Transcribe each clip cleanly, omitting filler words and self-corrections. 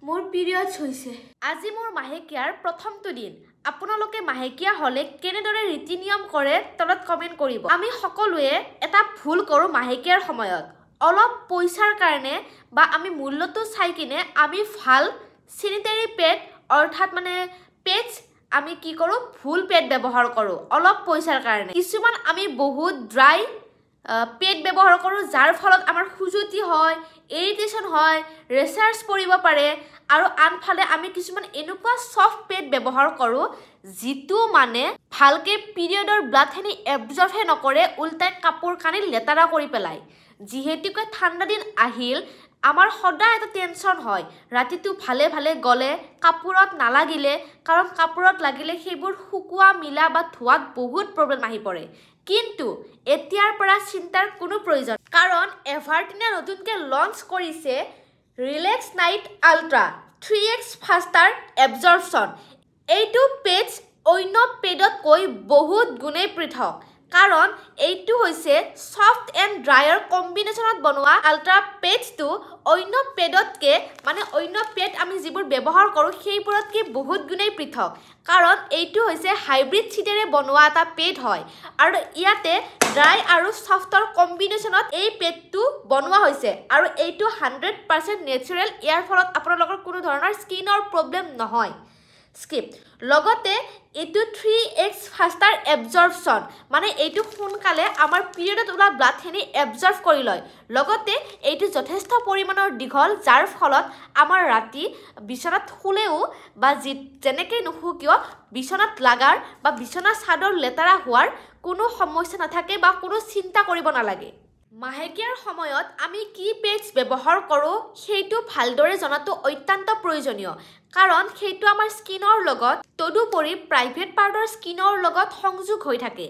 মোৰ পিৰিয়ডছ হৈছে আজি মোৰ মাহেকীয়াৰ প্ৰথমটো দিন আপোনালোকে মাহেকীয়া হলে কেনেদৰে ৰীতি নিয়ম কৰে তলত কমেন্ট কৰিব আমি সকলোৱে এটা ভুল কৰো মাহেকীয়াৰ সময়ত অলপ পইচাৰ কাৰণে বা আমি মূল্যটো চাই কিনে আমি ভাল স্যানিটাৰী পেড অৰ্থাৎ মানে পেডছ আমি কি কৰো ভুল পেড ব্যৱহাৰ কৰো অলপ পইচাৰ কাৰণে কিছুমান আমি বহুত ড্ৰাই পেড ব্যৱহাৰ কৰো যাৰ ফলত আমাৰ খুজুতি হয় ইৰিটেশন হয় ৰেচাৰ্জ পৰিব পাৰে আৰু আনফালে আমি কিছুমান এনেকুৱা সফট পেড ব্যৱহাৰ কৰো যিটো মানে ভালকে পিৰিয়ডৰ ব্লাডখিনি এবজৰ্ব নকৰে উল্টাই কাপোৰ কানি লেতাৰা কৰি পেলাই যিহেতুকে ঠাণ্ডা দিন আহিল আমাৰ সদায় এটা টেনশন হয় ৰাতিটো ভালে ভালে গলে কাপোৰত নালাগিলে কাৰণ কাপোৰত লাগিলে সেইবোৰ শুকুৱা মিলা বা ধোৱাত বহুত প্ৰবলেম আহি পৰে কিন্তু এতিয়াৰ পৰা চিন্তাৰ কোনো প্ৰয়োজন কাৰণ এভাৰটিনে নতুনকৈ লঞ্চ কৰিছে ৰিলেক্স নাইট আল্ট্ৰা 3x ফাস্টাৰ এবজৰ্পশন এইটো পেজ অন্য পেডতকৈ বহুত গুণে পৃথক কাৰণ এইটো হৈছে সফট এণ্ড ড্ৰায়াৰ কম্বিনেশ্যনত বনোৱা আল্ট্ৰা পেজটো অন্য পেডতকে মানে অন্য পেড আমি যিবোৰ ব্যৱহাৰ কৰোঁ সেইবোৰতকে বহুত গুণেই পৃথক কাৰণ এইটো হৈছে হাইব্ৰিড চিটেৰে বনোৱা এটা পেড হয় আৰু ইয়াতে ড্ৰাই আৰু সফটৰ কম্বিনেশ্যনত এই পেডটো বনোৱা হৈছে আৰু এইটো 100% নেচাৰেল ইয়াৰ ফলত আপোনালোকৰ কোনো ধৰণৰ স্কিনৰ প্ৰব্লেম নহয় স্কিপ লগতে এইটো 3x ফাস্টাৰ এবজৰ্পশন মানে এইটো সোনকালে আমাৰ পিৰিয়ডত ওলা ব্লাডখিনি এবজৰ্ব কৰি লয় লগতে এইটো যথেষ্ট পৰিমাণৰ দীঘল যাৰ ফলত আমাৰ ৰাতি বিছনাত শুলেও বা যেনেকৈ নুশু কিয় বিছনাত লাগাৰ বা বিছনা চাদৰ লেতেৰা হোৱাৰ কোনো সমস্যা নাথাকে বা কোনো চিন্তা কৰিব নালাগে মাহেকীয়াৰ সময়ত আমি কি পেডছ ব্যৱহাৰ কৰোঁ সেইটো ভালদৰে জনাটো অত্যন্ত প্ৰয়োজনীয় কাৰণ সেইটো আমাৰ স্কিনৰ লগত তদুপৰি প্ৰাইভেট পাৰ্টৰ স্কিনৰ লগত সংযোগ হৈ থাকে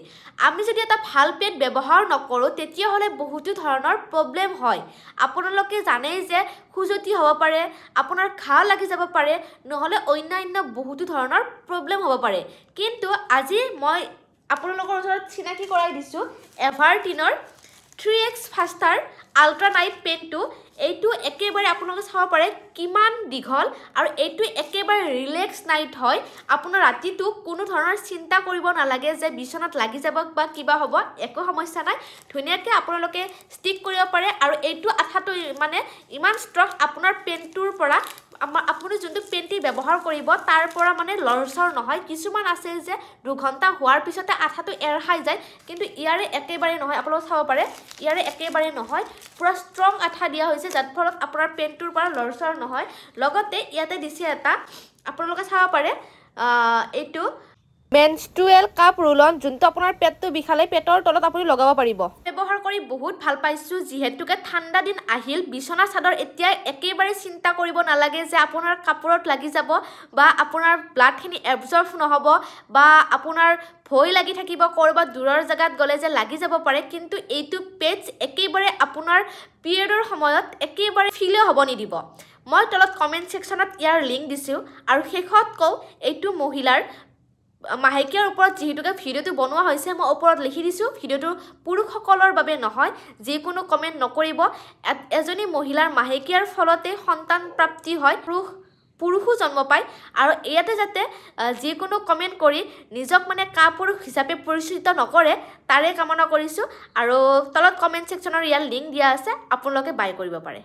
আমি যদি এটা ভাল পেড ব্যৱহাৰ নকৰোঁ তেতিয়াহ'লে বহুতো ধৰণৰ প্ৰব্লেম হয় আপোনালোকে জানে যে খুজতি হ'ব পাৰে আপোনাৰ ঘাঁ লাগি যাব পাৰে নহ'লে অন্যান্য বহুতো ধৰণৰ প্ৰব্লেম হ'ব পাৰে কিন্তু আজি মই আপোনালোকৰ ওচৰত চিনাকি কৰাই দিছোঁ এভাৰটিনৰ 3x ফাস্টাৰ আল্ট্ৰা নাইট পেনটো এইটো একেবাৰে আপোনালোকে চাব পাৰে কিমান দীঘল আৰু এইটো একেবাৰে ৰিলেক্স নাইট হয় আপোনাৰ ৰাতিটো কোনো ধৰণৰ চিন্তা কৰিব নালাগে যে বিছনাত লাগি যাব বা কিবা হ'ব একো সমস্যা নাই ধুনীয়াকৈ আপোনালোকে ষ্টিক কৰিব পাৰে আৰু এইটো আঠাটো মানে ইমান ষ্ট্ৰং আপোনাৰ পেনটোৰ পৰা আপুনি যোনটো পেনটি ব্যৱহাৰ কৰিব তাৰ পৰা মানে লৰচৰ নহয় কিছুমান আছে যে 2 ঘণ্টা হোৱাৰ পিছতে আঠাটো এৰ খাই যায় কিন্তু ইয়াৰে একেবাৰে নহয় আপোনালোকে চাব পাৰে ইয়াৰে একেবাৰে নহয় পুৰা ষ্ট্ৰং আঠা দিয়া হৈছে যাৰ ফলত আপোনাৰ পেনটোৰ পৰা লৰচৰ নহয় লগতে ইয়াতে দিছে এটা আপোনালোকে চাব পাৰে এইটো মেনষ্ট্ৰুৱেল কাপ ৰোলন যোনটো আপোনাৰ পেটটো বিষালে পেটৰ তলত আপুনি লগাব পাৰিব ব্যৱহাৰ কৰি বহুত ভাল পাইছোঁ যিহেতুকে ঠাণ্ডা দিন আহিল বিছনা চাদৰ এতিয়া একেবাৰে চিন্তা কৰিব নালাগে যে আপোনাৰ কাপোৰত লাগি যাব বা আপোনাৰ ব্লাডখিনি এবজৰ্ব নহ'ব বা আপোনাৰ ভয় লাগি থাকিব ক'ৰবাত দূৰৰ জেগাত গ'লে যে লাগি যাব পাৰে কিন্তু এইটো পেডছ একেবাৰে আপোনাৰ পিৰিয়ডৰ সময়ত একেবাৰে ফিলে হ'ব নিদিব মই তলত কমেণ্ট ছেকশ্যনত ইয়াৰ লিংক দিছোঁ আৰু শেষত কওঁ এইটো মহিলাৰ মাহেকীয়াৰ ওপৰত যিহেতুকে ভিডিঅ'টো বনোৱা হৈছে মই ওপৰত লিখি দিছোঁ ভিডিঅ'টো পুৰুষসকলৰ বাবে নহয় যিকোনো কমেণ্ট নকৰিব এজনী মহিলাৰ মাহেকীয়াৰ ফলতে সন্তান প্ৰাপ্তি হয় পুৰুষো জন্ম পায় আৰু ইয়াতে যাতে যিকোনো কমেণ্ট কৰি নিজক মানে কাপুৰুষ হিচাপে পৰিচিত নকৰে তাৰে কামনা কৰিছোঁ আৰু তলত কমেণ্ট ছেকশ্যনৰ ইয়াৰ লিংক দিয়া আছে আপোনালোকে বাই কৰিব পাৰে